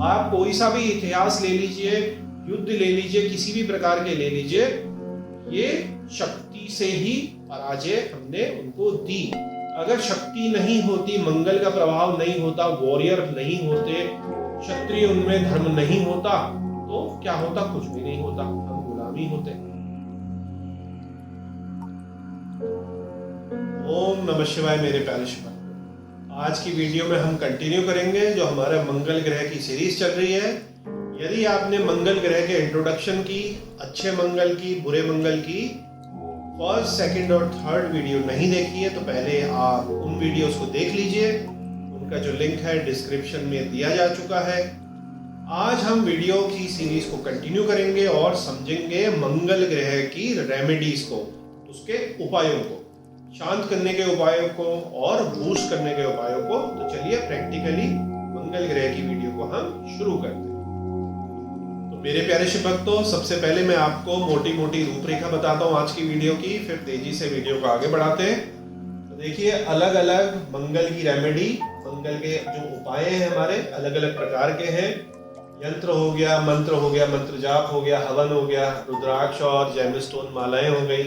आप कोई सा भी इतिहास ले लीजिए, युद्ध ले लीजिए, किसी भी प्रकार के ले लीजिए, ये शक्ति से ही पराजय हमने उनको दी। अगर शक्ति नहीं होती, मंगल का प्रभाव नहीं होता, वॉरियर नहीं होते, क्षत्रिय उनमें धर्म नहीं होता, तो क्या होता? कुछ भी नहीं होता, हम गुलामी होते। ओम नमः शिवाय मेरे प्यारे शिवा। आज की वीडियो में हम कंटिन्यू करेंगे जो हमारा मंगल ग्रह की सीरीज चल रही है। यदि आपने मंगल ग्रह के इंट्रोडक्शन की, अच्छे मंगल की, बुरे मंगल की फर्स्ट, सेकंड और थर्ड वीडियो नहीं देखी है तो पहले आप उन वीडियोस को देख लीजिए। उनका जो लिंक है डिस्क्रिप्शन में दिया जा चुका है। आज हम वीडियो की सीरीज को कंटिन्यू करेंगे और समझेंगे मंगल ग्रह की रेमेडीज को, उसके उपायों को, शांत करने के उपायों को और बूस्ट करने के उपायों को। तो चलिए प्रैक्टिकली मंगल ग्रह की वीडियो को हम शुरू करते हैं। तो मेरे प्यारे शिव भक्तों, सबसे पहले मैं आपको मोटी मोटी रूपरेखा बताता हूँ आज की वीडियो की, फिर तेजी से वीडियो को आगे बढ़ाते हैं। तो देखिए, अलग अलग मंगल की रेमेडी, मंगल के जो उपाय हैं हमारे अलग अलग प्रकार के हैं। यंत्र हो गया, मंत्र हो गया, मंत्र जाप हो गया, हवन हो गया, रुद्राक्ष और जेमस्टोन मालाएं हो गई,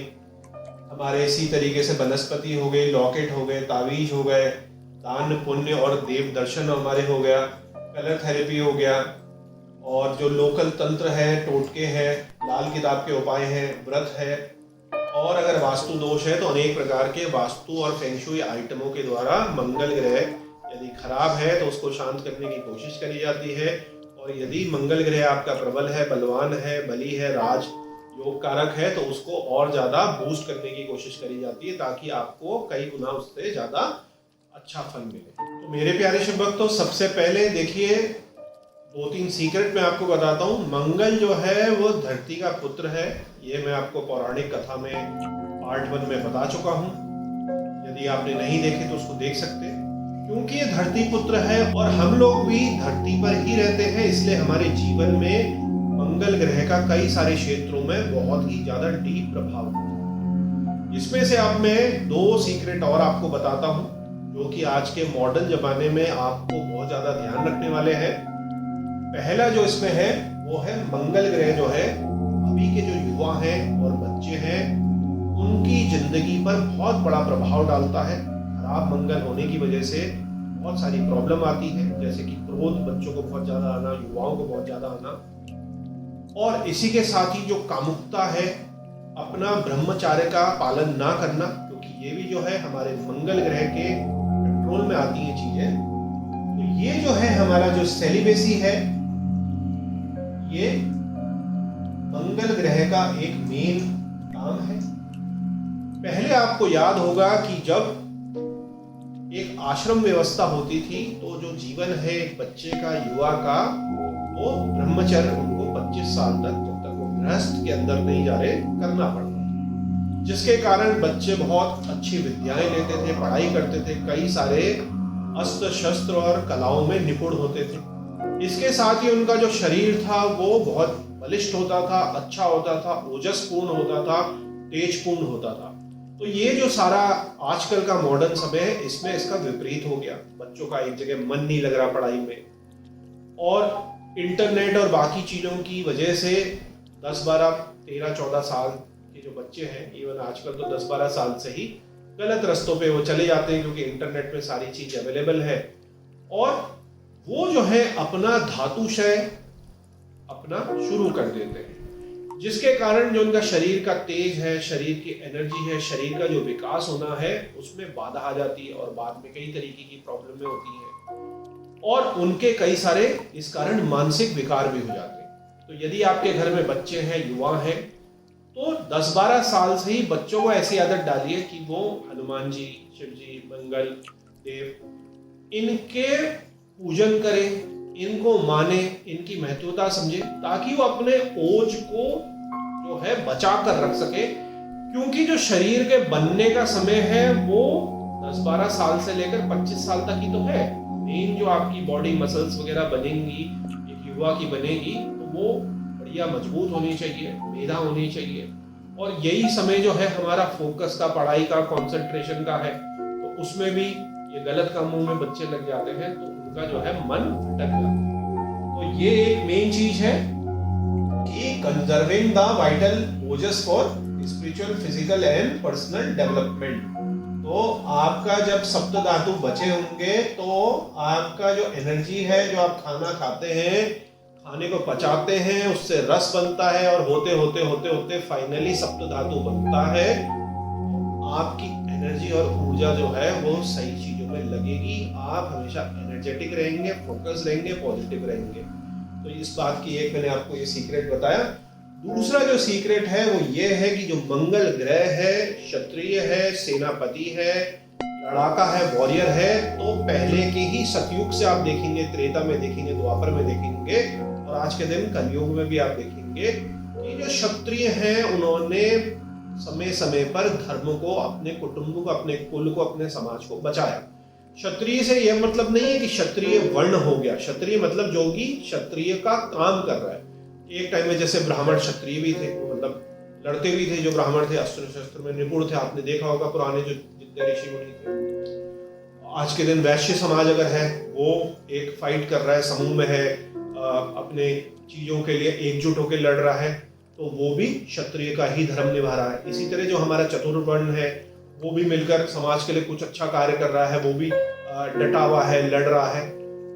हमारे इसी तरीके से वनस्पति हो गई, लॉकेट हो गए, तावीज हो गए, दान पुण्य और देव दर्शन हमारे हो गया, कलर थेरेपी हो गया, और जो लोकल तंत्र है, टोटके हैं, लाल किताब के उपाय हैं, व्रत है, और अगर वास्तु दोष है तो अनेक प्रकार के वास्तु और फेंगशुई आइटमों के द्वारा मंगल ग्रह यदि खराब है तो उसको शांत करने की कोशिश करी जाती है। और यदि मंगल ग्रह आपका प्रबल है, बलवान है, बली है, राज योग कारक है, तो उसको और ज्यादा बूस्ट करने की कोशिश करी जाती है ताकि आपको कई गुना उससे ज्यादा अच्छा फल मिले। तो मेरे प्यारे शिव भक्तों, सबसे पहले देखिए, 2-3 सीक्रेट मैं आपको बताता हूँ। मंगल जो है वो धरती का पुत्र है, ये मैं आपको पौराणिक कथा में पार्ट 1 में बता चुका हूँ। यदि आपने नहीं देखे तो उसको देख सकते हैं। क्योंकि ये धरती पुत्र है और हम लोग भी धरती पर ही रहते हैं, इसलिए हमारे जीवन में मंगल ग्रह का कई सारे क्षेत्रों में बहुत ही ज्यादा डीप प्रभाव है। इसमें से अब मैं 2 सीक्रेट और आपको बताता हूँ जो कि आज के मॉडर्न जमाने में आपको बहुत ज्यादा ध्यान रखने वाले हैं। पहला जो इसमें है वो है, मंगल ग्रह जो है अभी के जो युवा हैं और बच्चे हैं उनकी जिंदगी पर बहुत बड़ा प्रभाव डालता है। खराब मंगल होने की वजह से बहुत सारी प्रॉब्लम आती है, जैसे कि क्रोध बच्चों को बहुत ज्यादा आना, युवाओं को बहुत ज्यादा आना, और इसी के साथ ही जो कामुकता है, अपना ब्रह्मचार्य का पालन ना करना, क्योंकि ये भी जो है हमारे मंगल ग्रह के कंट्रोल में आती है चीजें। तो ये जो है हमारा जो सेलिबेसी है, ये मंगल ग्रह का एक मेन काम है। पहले आपको याद होगा कि जब एक आश्रम व्यवस्था होती थी तो जो जीवन है एक बच्चे का, युवा का, वो ब्रह्मचर्य उनको 25 साल तक, जब तक वो गृहस्थ के अंदर नहीं जा रहे, करना पड़ता, जिसके कारण बच्चे बहुत अच्छी विद्याएं लेते थे, पढ़ाई करते थे, कई सारे अस्त्र शस्त्र और कलाओं में निपुण होते थे। इसके साथ ही उनका जो शरीर था वो बहुत बलिष्ठ होता था, अच्छा होता था, ओजसपूर्ण होता था, तेजपूर्ण होता था। तो ये जो सारा आजकल का मॉडर्न समय है, इसमें इसका विपरीत हो गया। बच्चों का एक जगह मन नहीं लग रहा पढ़ाई में, और इंटरनेट और बाकी चीजों की वजह से 10, 12, 13, 14 साल के जो बच्चे हैं, इवन आजकल तो 10, 12 साल से ही गलत रास्तों पे वो चले जाते हैं, क्योंकि इंटरनेट में सारी चीज अवेलेबल है, और वो जो है अपना धातुशय अपना शुरू कर देते हैं, जिसके कारण जो उनका शरीर का तेज है, शरीर की एनर्जी है, शरीर का जो विकास होना है, उसमें बाधा आ जाती है और बाद में कई तरीके की प्रॉब्लमें होती हैं, और उनके कई सारे इस कारण मानसिक विकार भी हो जाते हैं। तो यदि आपके घर में बच्चे हैं, युवा हैं, तो 10-12 साल से ही बच्चों को ऐसी आदत डालिए कि वो हनुमान जी, शिव जी, मंगल देव, इनके पूजन करें, इनको माने, इनकी महत्वता समझे, ताकि वो अपने ओज को जो है बचा कर रख सके। क्योंकि जो शरीर के बनने का समय है वो 10-12 साल से लेकर 25 साल तक ही तो है। मेन जो आपकी बॉडी मसल्स वगैरह बनेंगी, एक युवा की बनेगी, तो वो बढ़िया मजबूत होनी चाहिए, मेधा होनी चाहिए, और यही समय जो है हमारा फोकस का, पढ़ाई का, कंसंट्रेशन का है। तो उसमें भी ये गलत कामों में बच्चे लग जाते हैं, तो उनका जो है मन भटक जाता है। तो ये एक मेन चीज है कि conserving the vital Ojas for spiritual, physical and personal development. तो आपका जब सप्त धातु बचे होंगे तो आपका जो एनर्जी है, जो आप खाना खाते हैं, खाने को पचाते हैं, उससे रस बनता है और होते होते होते होते फाइनली सप्त धातु बनता है। आपकी एनर्जी और ऊर्जा जो है वो सही चीजों में लगेगी, आप हमेशा एनर्जेटिक रहेंगे, फोकस रहेंगे, पॉजिटिव रहेंगे। तो इस बात की एक मैंने आपको ये सीक्रेट बताया। दूसरा जो सीक्रेट है वो ये है कि जो मंगल ग्रह है, क्षत्रिय है, सेनापति है, लड़ाका है, वॉरियर है, तो पहले के ही सतयुग से आप देखेंगे, त्रेता में देखेंगे, द्वापर में देखेंगे और आज के दिन कलयुग में भी आप देखेंगे कि जो क्षत्रिय हैं उन्होंने समय समय पर धर्म को, अपने कुटुंब को, अपने कुल को, अपने समाज को बचाया। क्षत्रिय से यह मतलब नहीं है कि क्षत्रिय वर्ण हो गया। क्षत्रिय मतलब जोगी क्षत्रिय का काम कर रहा है। एक टाइम में जैसे ब्राह्मण क्षत्रिय भी थे, मतलब लड़ते भी थे, जो ब्राह्मण थे अस्त्र शस्त्र में निपुण थे। आपने देखा होगा पुराने जो जितने ऋषि मुनि थे। आज के दिन वैश्य समाज अगर है वो एक फाइट कर रहा है, समूह में है, अपने चीजों के लिए एकजुट होकर लड़ रहा है, तो वो भी क्षत्रिय का ही धर्म निभा रहा है। इसी तरह जो हमारा चतुर्वर्ण है वो भी मिलकर समाज के लिए कुछ अच्छा कार्य कर रहा है, वो भी डटा हुआ है, लड़ रहा है,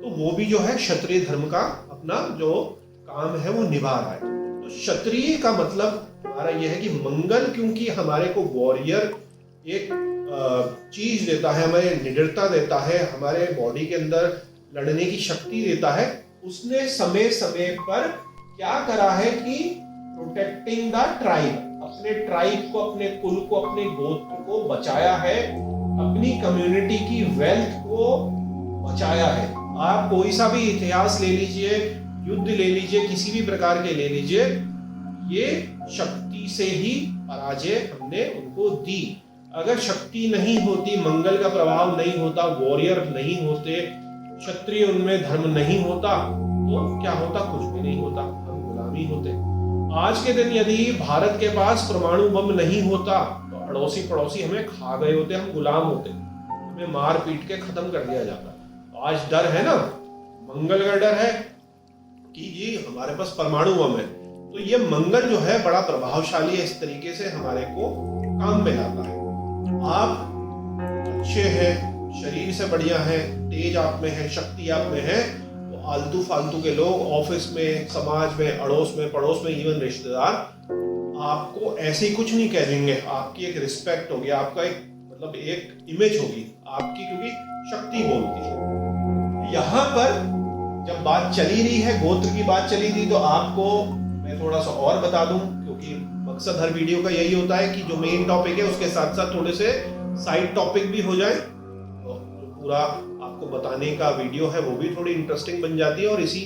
तो वो भी जो है क्षत्रिय धर्म का अपना जो काम है वो निभा रहा है। तो क्षत्रिय का मतलब हमारा यह है कि मंगल, क्योंकि हमारे को वॉरियर एक चीज देता है, हमें निडरता देता है, हमारे बॉडी के अंदर लड़ने की शक्ति देता है। उसने समय समय पर क्या करा है कि प्रोटेक्टिंग द ट्राइब, अपने ट्राइब को, अपने कुल को, अपने गोत्र को बचाया है, अपनी कम्युनिटी की वेल्थ को बचाया है। आप कोई सा भी इतिहास ले लीजिए, युद्ध ले लीजिए, किसी भी प्रकार के ले लीजिए, ये शक्ति से ही पराजय हमने उनको दी। अगर शक्ति नहीं होती, मंगल का प्रभाव नहीं होता, वॉरियर नहीं होते, क्षत्रिय उनमें धर्म नहीं होता, तो क्या होता? कुछ भी नहीं होता, हम गुलामी होते। आज के दिन यदि भारत के पास परमाणु बम नहीं होता तो अड़ोसी पड़ोसी हमें खा गए होते, हम गुलाम होते, हमें मार पीट के खत्म कर दिया जाता। तो आज डर है ना, मंगल का डर है कि जी हमारे पास परमाणु बम है। तो ये मंगल जो है बड़ा प्रभावशाली है, इस तरीके से हमारे को काम में लाता है। आप अच्छे हैं, शरीर से बढ़िया है, तेज आप में है, शक्ति आप में है, तो आलतू फालतू के लोग ऑफिस में, समाज में, अड़ोस में, पड़ोस में, इवन रिश्तेदार आपको ऐसे ही कुछ नहीं कह देंगे। आपकी एक रिस्पेक्ट होगी, आपका एक मतलब एक इमेज होगी आपकी, क्योंकि शक्ति बोलती है। यहाँ पर जब बात चली रही है, गोत्र की बात चली थी, तो आपको मैं थोड़ा सा और बता दूं, क्योंकि मकसद हर वीडियो का यही होता है कि जो मेन टॉपिक है उसके साथ साथ थोड़े से साइड टॉपिक भी हो जाए, तो पूरा आपको बताने का वीडियो है वो भी थोड़ी इंटरेस्टिंग बन जाती है। और इसी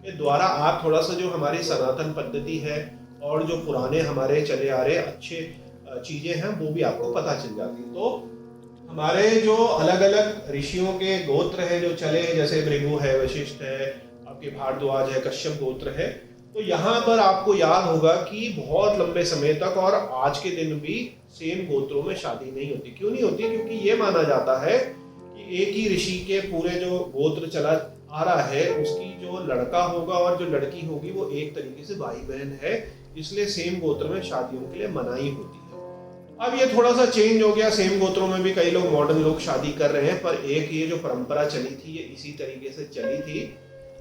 के द्वारा आप थोड़ा सा जो हमारी सनातन पद्धति है और जो पुराने हमारे चले आ रहे अच्छे चीजें हैं वो भी आपको पता चल जाती है। तो हमारे जो अलग अलग ऋषियों के गोत्र हैं जो चले, जैसे भृगु है, वशिष्ठ है, आपके भारद्वाज है, कश्यप गोत्र है, तो यहाँ पर आपको याद होगा कि बहुत लंबे समय तक और आज के दिन भी सेम गोत्रों में शादी नहीं होती। क्यों नहीं होती? क्योंकि ये माना जाता है कि एक ही ऋषि के पूरे जो गोत्र चला आ रहा है उसकी जो लड़का होगा और जो लड़की होगी वो एक तरीके से भाई बहन है, इसलिए सेम गोत्र में शादियों के लिए मनाही होती है। अब ये थोड़ा सा चेंज हो गया, सेम गोत्रों में भी कई लोग मॉडर्न लोग शादी कर रहे हैं, पर एक ये जो परंपरा चली थी ये इसी तरीके से चली थी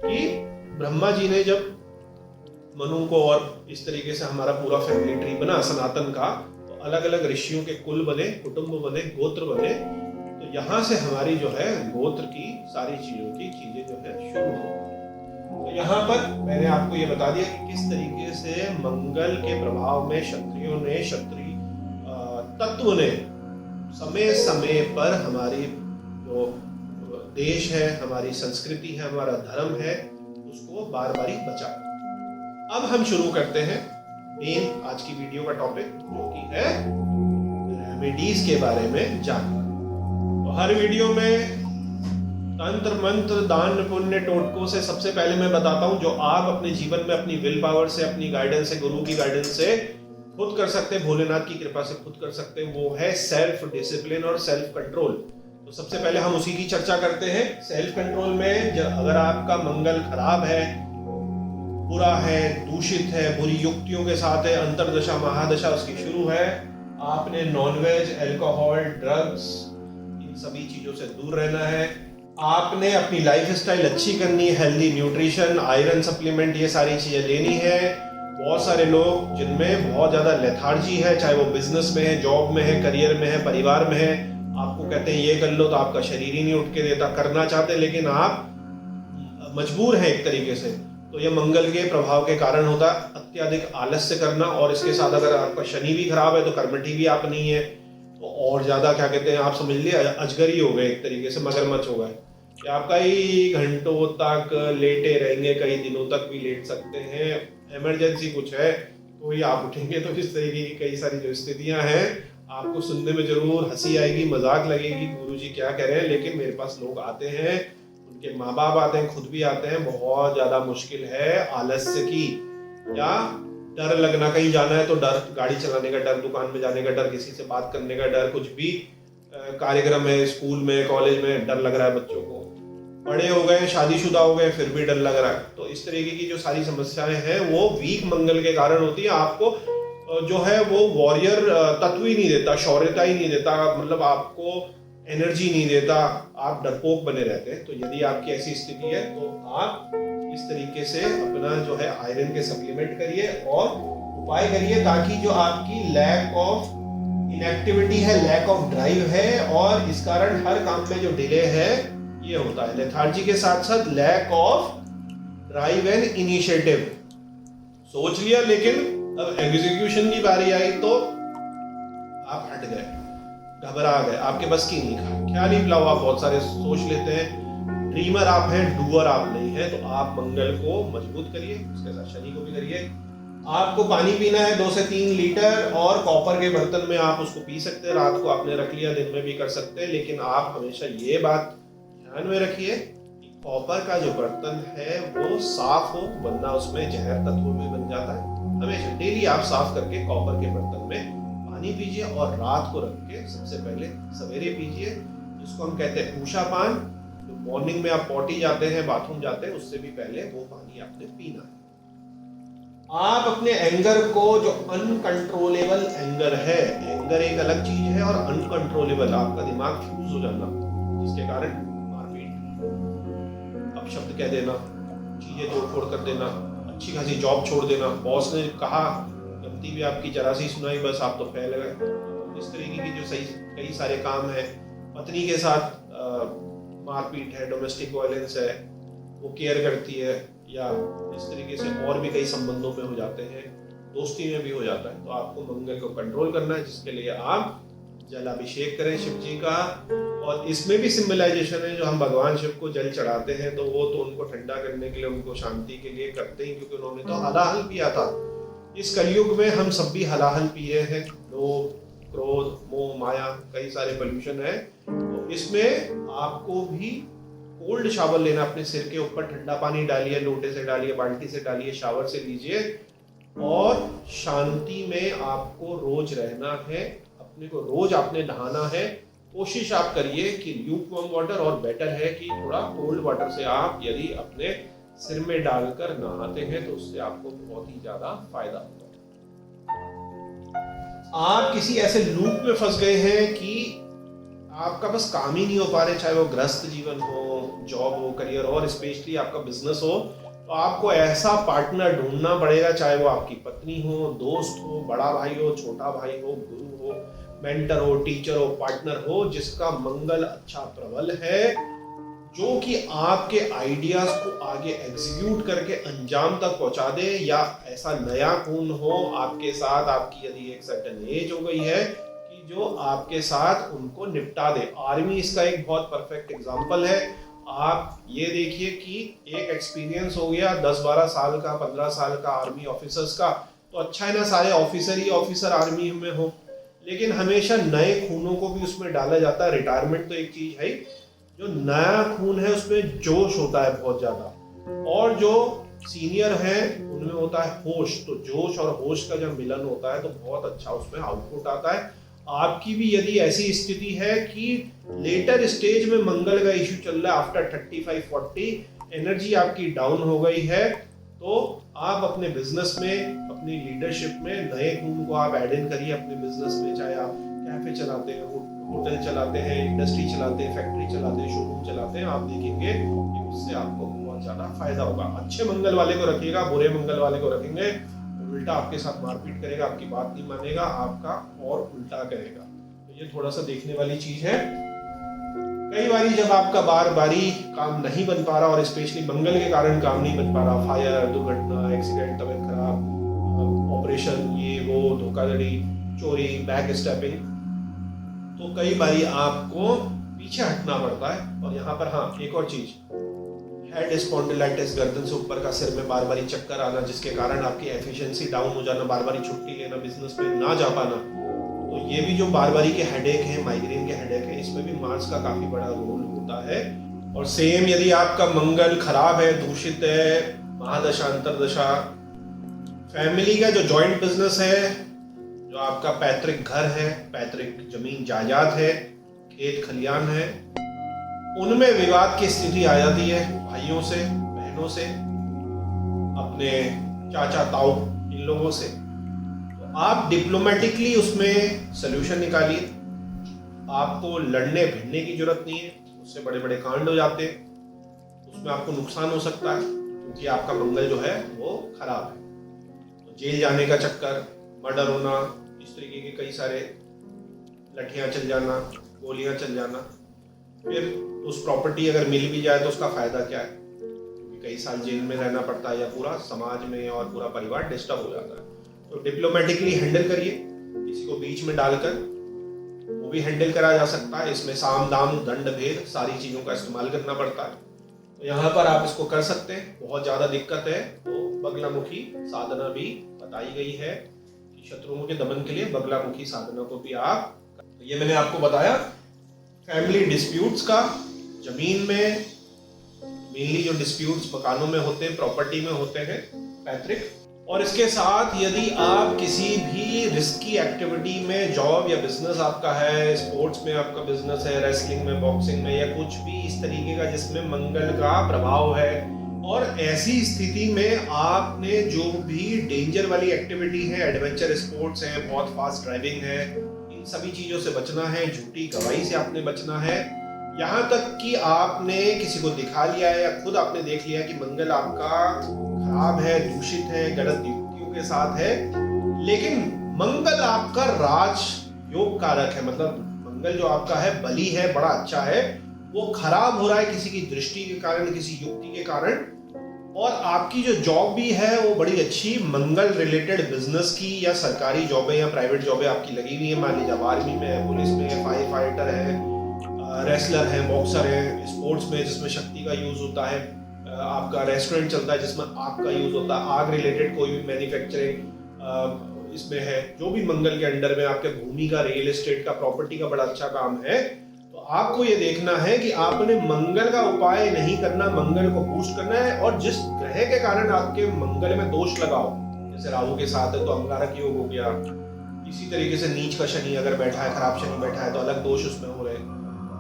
कि ब्रह्मा जी ने जब मनु को और इस तरीके से हमारा पूरा फैमिली ट्री बना सनातन का, तो अलग अलग ऋषियों के कुल बने, कुटुंब बने, गोत्र बने, तो यहाँ से हमारी जो है गोत्र की सारी चीजें जो है शुरू हो। तो यहाँ पर मैंने आपको ये बता दिया कि किस तरीके से मंगल के प्रभाव में क्षत्रियों ने, क्षत्रिय तत्व ने समय समय पर हमारी जो देश है, हमारी संस्कृति है, हमारा धर्म है, उसको बार बारी बचाया। अब हम शुरू करते हैं मेन आज की वीडियो का टॉपिक, जो कि है रेमेडीज के बारे में जानना। तो हर वीडियो में तंत्र मंत्र दान पुण्य टोटकों से सबसे पहले मैं बताता हूं जो आप अपने जीवन में अपनी विल पावर से, अपनी गाइडेंस से, गुरु की गाइडेंस से खुद कर सकते हैं, भोलेनाथ की कृपा से खुद कर सकते हैं, वो है सेल्फ डिसिप्लिन और सेल्फ कंट्रोल। तो सबसे पहले हम उसी की चर्चा करते हैं। सेल्फ कंट्रोल में अगर आपका मंगल खराब है, बुरा है, दूषित है, बुरी युक्तियों के साथ है, अंतर्दशा महादशा उसकी शुरू है, आपने नॉनवेज, अल्कोहल, ड्रग्स, इन सभी चीजों से दूर रहना है। आपने अपनी लाइफ स्टाइल अच्छी करनी है, हेल्दी न्यूट्रिशन, आयरन सप्लीमेंट, ये सारी चीजें लेनी है। बहुत सारे लोग जिनमें बहुत ज्यादा लेथार्जी है, चाहे वो बिजनेस में है, जॉब में है, करियर में है, परिवार में है, आपको कहते हैं ये कर लो तो आपका शरीर ही नहीं उठ के देता, करना चाहते लेकिन आप मजबूर हैं एक तरीके से। तो ये मंगल के प्रभाव के कारण होता है, अत्यधिक आलस्य करना, और इसके साथ अगर आपका शनि भी खराब है तो कर्मठी भी आप नहीं है तो और ज्यादा क्या कहते हैं, आप समझ लिए अजगर ही हो गए, एक तरीके से मगरमच्छ हो गए कि आप कई घंटों तक लेटे रहेंगे, कई दिनों तक भी लेट सकते हैं। इमरजेंसी कुछ है तो ही आप उठेंगे। तो इस तरीके की कई सारी जो स्थितियां हैं, आपको सुनने में जरूर हंसी आएगी, मजाक लगेगी, गुरुजी क्या कह रहे हैं, लेकिन मेरे पास लोग आते हैं, उनके माँ बाप आते हैं, खुद भी आते हैं, बहुत ज्यादा मुश्किल है आलस्य की, या डर लगना, कहीं जाना है तो डर, गाड़ी चलाने का डर, दुकान में जाने का डर, किसी से बात करने का डर, कुछ भी कार्यक्रम है, स्कूल में, कॉलेज में डर लग रहा है बच्चों को, बड़े हो गए, शादीशुदा हो गए, फिर भी डर लग रहा है। तो इस तरीके की जो सारी समस्याएं हैं वो वीक मंगल के कारण होती है। आपको जो है वो वॉरियर तत्व ही नहीं देता, शौर्यता ही नहीं देता, मतलब आपको एनर्जी नहीं देता, आप डरपोक बने रहते हैं। तो यदि आपकी ऐसी स्थिति है तो आप इस तरीके से अपना जो है आयरन के सप्लीमेंट करिए और उपाय करिए, ताकि जो आपकी लैक ऑफ इनएक्टिविटी है, लैक ऑफ ड्राइव है, और इस कारण हर काम में जो डिले है ये होता है। लेथार्जी के साथ साथ lack of drive and initiative, सोच लिया लेकिन अब एग्जीक्यूशन की बारी आई तो आप हट गए, घबरा गए, आपके बस की नहीं था, ख्याल ही पिलाओ, आप बहुत सारे सोच लेते हैं, ड्रीमर आप हैं, डूअर आप नहीं है। तो आप मंगल को मजबूत करिए, उसके साथ शनि को भी करिए। आपको पानी पीना है 2 से 3 लीटर, और कॉपर के बर्तन में आप उसको पी सकते हैं, रात को आपने रख लिया, दिन में भी कर सकते हैं, लेकिन आप हमेशा ये बात ध्यान में रखिए कि कॉपर का जो बर्तन है वो साफ हो, वरना उसमें जहर तत्व भी बन जाता है। हमेशा डेली आप साफ करके कॉपर के बर्तन में पानी पीजिए, और रात को रख के सबसे पहले सवेरे पीजिए, जिसको हम कहते हैं उषा पान। तो मॉर्निंग में आप पॉटी जाते हैं, बाथरूम जाते हैं, उससे भी पहले वो पानी आपने पीना है। आप अपने एंगर को, जो अनकंट्रोलेबल एंगर है, एंगर एक अलग चीज है, और अनकंट्रोलेबल आपका दिमाग फ्यूज हो जाना, जिसके कारण मारपीट, अपशब्द कह देना, चीजें तोड़ फोड़ कर देना, अच्छी खासी जॉब छोड़ देना, बॉस ने कहा, गलती भी आपकी जरा सी सुनाई, बस आप तो फैल गए। इस तरीके की जो सही कई सारे काम है, पत्नी के साथ मारपीट है, डोमेस्टिक वायलेंस है, वो केयर करती है, या इस तरीके से और भी कई संबंधों में हो जाते हैं, दोस्ती में भी हो जाता है। तो आपको मंगल को कंट्रोल करना है, जिसके लिए आप जलाभिषेक करें शिव जी का। और इसमें भी सिंबलाइजेशन है, जो हम भगवान शिव को जल चढ़ाते हैं तो वो तो उनको ठंडा करने के लिए, उनको शांति के लिए करते हैं, क्योंकि उन्होंने तो हलाहल पिया था। इस कलयुग में हम सब भी हलाहल पिए हैं, लोभ, क्रोध, मोह, माया, कई सारे पोल्यूशन है। तो इसमें आपको भी कोल्ड शावर लेना, अपने सिर के ऊपर ठंडा पानी डालिए, लोटे से डालिए, बाल्टी से डालिए, शावर से लीजिए, और शांति में आपको रोज रहना है, अपने को रोज आपने नहाना है। कोशिश आप करिए कि ल्यूकवार्म वाटर, और बेटर है कि थोड़ा कोल्ड वाटर से आप यदि अपने सिर में डालकर नहाते हैं तो उससे आपको बहुत ही ज्यादा फायदा होगा। आप किसी ऐसे लूप में फंस गए हैं कि आपका बस काम ही नहीं हो पा रहे, चाहे वो गृहस्थ जीवन हो, जॉब हो, करियर, और स्पेशली आपका बिजनेस हो, तो आपको ऐसा पार्टनर ढूंढना पड़ेगा, चाहे वो आपकी पत्नी हो, दोस्त हो, बड़ा भाई हो, छोटा भाई हो, गुरु हो, मेंटर हो, टीचर हो, पार्टनर हो, जिसका मंगल अच्छा प्रबल है, जो कि आपके आइडियाज को आगे एग्जीक्यूट करके अंजाम तक पहुंचा दे, या ऐसा नया खून हो आपके साथ, आपकी यदि एक सर्टेन एज हो गई है, कि जो आपके साथ उनको निपटा दे। आर्मी इसका एक बहुत परफेक्ट एग्जांपल है। आप ये देखिए कि एक एक्सपीरियंस हो गया 10-12 साल का, 15 साल का आर्मी ऑफिसर्स का, तो अच्छा है ना, सारे ऑफिसर ही ऑफिसर आर्मी में हो, लेकिन हमेशा नए खूनों को भी उसमें डाला जाता है। रिटायरमेंट तो एक चीज है, जो नया खून है उसमें जोश होता है बहुत ज्यादा, और जो सीनियर है उनमें होता है होश। तो जोश और होश का जब मिलन होता है तो बहुत अच्छा उसमें आउटपुट आता है। आपकी भी यदि ऐसी स्थिति है कि लेटर स्टेज में मंगल का इश्यू चल रहा है, आफ्टर 35-40 एनर्जी आपकी डाउन हो गई है, तो आप अपने बिजनेस में, अपनी लीडरशिप में नए खून को आप ऐड इन करिए अपने बिजनेस में। चाहे आप कैफे चलाते हैं, होटल चलाते हैं, इंडस्ट्री चलाते हैं, फैक्ट्री चलाते हैं, शोरूम चलाते हैं, आप देखेंगे कि उससे आपको बहुत ज्यादा फायदा होगा। अच्छे मंगल वाले को रखिएगा, बुरे मंगल वाले को रखेंगे उल्टा आपके साथ मारपीट करेगा, आपकी बात नहीं मानेगा, आपका और उल्टा करेगा। तो ये थोड़ा सा देखने वाली चीज है। कई बारी जब आपका बार बारी काम नहीं बन पा रहा और स्पेशली मंगल के कारण काम नहीं बन पा रहा, फायर, दुर्घटना, एक्सीडेंट, तबीयत खराब, ऑपरेशन, ये वो, धोखाधड़ी, चोरी, बैक स्टैपिंग, तो कई बारी आपको पीछे हटना पड़ता है। और यहाँ पर हाँ एक और चीज, हेड स्पॉन्डिलाइटिस, गर्दन से ऊपर का सिर में बार बारी चक्कर आना, जिसके कारण आपकी एफिशिएंसी डाउन हो जाना, बार बारी छुट्टी लेना, बिजनेस में ना जा पाना, तो ये भी जो बार बारी के हेडेक है, माइग्रेन के हेडेक है, इसमें भी मार्स का काफी बड़ा रोल होता है। और सेम यदि आपका मंगल खराब है, दूषित है, महादशा, अंतरदशा, फैमिली का जो जॉइंट बिजनेस है, जो आपका पैतृक घर है, पैतृक जमीन जायदाद है, खेत खलियान है, उनमें विवाद की स्थिति आ जाती है, भाइयों से, बहनों से, अपने चाचा ताऊ, इन लोगों से, तो आप डिप्लोमेटिकली उसमें सोल्यूशन निकालिए। आपको लड़ने भिड़ने की जरूरत नहीं है, उससे बड़े बड़े कांड हो जाते हैं, उसमें आपको नुकसान हो सकता है क्योंकि आपका मंगल जो है वो खराब है। तो जेल जाने का चक्कर, मर्डर होना, इस तरीके के कई सारे, लठियां चल जाना, गोलियां चल जाना, फिर उस प्रॉपर्टी अगर मिल भी जाए तो उसका फायदा क्या है, क्योंकि कई साल जेल में रहना पड़ता है या पूरा समाज में और पूरा परिवार डिस्टर्ब हो जाता है। तो डिप्लोमेटिकली हैंडल करिए, किसी को बीच में डालकर, वो भी हैंडल करा जा सकता है। इसमें साम दाम दंड भेद सारी चीजों का इस्तेमाल करना पड़ता है, तो यहाँ पर आप इसको कर सकते हैं। बहुत ज्यादा दिक्कत है तो बगलामुखी साधना भी बताई गई है कि शत्रुओं के दमन के लिए बगलामुखी साधना को भी आप, ये मैंने आपको बताया फैमिली डिस्प्यूट्स का। जमीन में मेनली जो डिस्प्यूट्स मकानों में होते हैं, प्रॉपर्टी में होते हैं, पैतृक। और इसके साथ यदि आप किसी भी रिस्की एक्टिविटी में, जॉब या बिजनेस आपका है, स्पोर्ट्स में आपका बिजनेस है, रेसलिंग में, बॉक्सिंग में, या कुछ भी इस तरीके का जिसमें मंगल का प्रभाव है, और ऐसी स्थिति में आपने जो भी डेंजर वाली एक्टिविटी है, एडवेंचर स्पोर्ट्स है, बहुत फास्ट ड्राइविंग है, इन सभी चीजों से बचना है, झूठी गवाही से आपने बचना है। यहाँ तक कि आपने किसी को दिखा लिया है या खुद आपने देख लिया कि मंगल आपका खराब है, दूषित है, गलत युक्तियों के साथ है, लेकिन मंगल आपका राज योग कारक है, मतलब मंगल जो आपका है बली है, बड़ा अच्छा है, वो खराब हो रहा है किसी की दृष्टि के कारण, किसी युक्ति के कारण। और आपकी जो जॉब भी है वो बड़ी अच्छी मंगल रिलेटेड बिजनेस की या सरकारी जॉबें या प्राइवेट जॉबें आपकी लगी हुई है। मान लीजिए आप आर्मी में है, पुलिस में है, फायर फाइटर है, रेसलर है, बॉक्सर है, स्पोर्ट्स में जिसमें शक्ति का यूज होता है, आपका रेस्टोरेंट चलता है जिसमें आग का यूज होता है, आग रिलेटेड कोई भी मैन्युफैक्चरिंग इसमें है, जो भी मंगल के अंडर में आपके भूमि का, रियल एस्टेट का, प्रॉपर्टी का बड़ा अच्छा काम है, तो आपको ये देखना है कि आपने मंगल का उपाय नहीं करना, मंगल को बूस्ट करना है। और जिस ग्रह के कारण आपके मंगल में दोष लगाओ, जैसे राहु के साथ है तो अंगारक योग हो गया, इसी तरीके से नीच का शनि अगर बैठा है, खराब शनि बैठा है तो अलग दोष उसमें हो रहे हैं।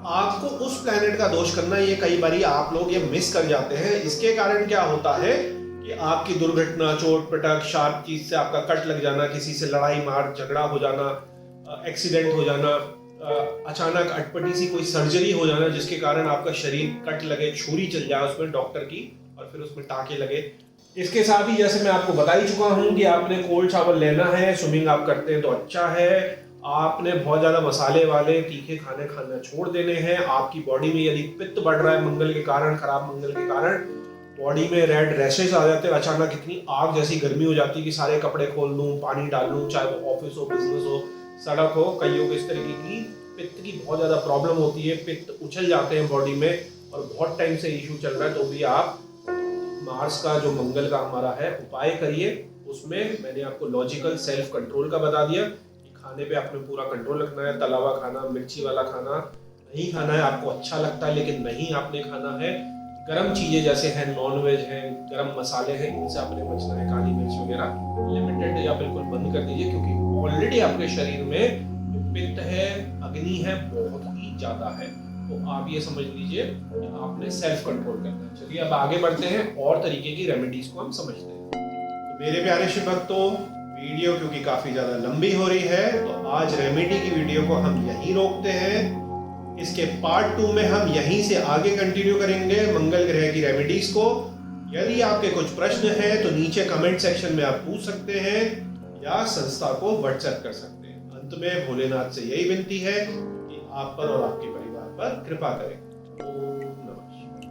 आपको उस प्लैनेट का दोष करना, ये कई बारी आप लोग ये मिस कर जाते हैं। इसके कारण क्या होता है कि आपकी दुर्घटना, चोट पटक, शार्प चीज से आपका कट लग जाना, किसी से लड़ाई मार झगड़ा हो जाना, एक्सीडेंट हो जाना, अचानक अटपटी सी कोई सर्जरी हो जाना जिसके कारण आपका शरीर कट लगे, छुरी चल जाए उसमें डॉक्टर की और फिर उसमें टाके लगे। इसके साथ ही जैसे मैं आपको बता ही चुका हूं कि आपने कोल्ड शावर लेना है, स्विमिंग आप करते हैं तो अच्छा है, आपने बहुत ज्यादा मसाले वाले तीखे खाने खाना छोड़ देने हैं। आपकी बॉडी में यदि पित्त बढ़ रहा है मंगल के कारण, खराब मंगल के कारण, बॉडी में रेड रैशेस आ जाते हैं, अचानक इतनी आग जैसी गर्मी हो जाती है कि सारे कपड़े खोल दूं, पानी डाल दूं, चाहे वो ऑफिस हो, बिजनेस हो, सड़क हो, कईयों को इस तरीके की पित्त की बहुत ज्यादा प्रॉब्लम होती है, पित्त उछल जाते हैं बॉडी में और बहुत टाइम से इशू चल रहा है, तो भी आप मार्स का जो मंगल का हमारा है उपाय करिए। उसमें मैंने आपको लॉजिकल सेल्फ कंट्रोल का बता दिया कि खाने पे आपने पूरा कंट्रोल रखना है, तला हुआ खाना, मिर्ची वाला खाना नहीं खाना है, आपको अच्छा लगता है लेकिन नहीं आपने खाना है। गरम चीजें जैसे हैं, नॉनवेज हैं, गरम मसाले हैं, इनसे आपने बचना है, काली मिर्च वगैरह लिमिटेड या बिल्कुल बंद कर दीजिए, क्योंकि ऑलरेडी आपके शरीर में पित्त है, अग्नि है, बहुत ही ज्यादा है। तो आप ये समझ लीजिए कि आपने सेल्फ कंट्रोल करना है। चलिए अब आगे बढ़ते हैं और तरीके की रेमेडीज को हम समझते हैं। तो मेरे प्यारे शिव भक्तों, वीडियो क्योंकि काफी ज्यादा लंबी हो रही है, तो आज रेमेडी की वीडियो को हम यहीं रोकते हैं। इसके पार्ट 2 में हम यहीं से आगे कंटिन्यू करेंगे मंगल ग्रह की रेमेडीज को। यदि आपके कुछ प्रश्न हैं तो नीचे कमेंट सेक्शन में आप पूछ सकते हैं या संस्था को व्हाट्सएप कर सकते हैं। अंत में भोलेनाथ से यही विनती है कि आप पर और आपके परिवार पर कृपा करें। ओम नमः शिवाय।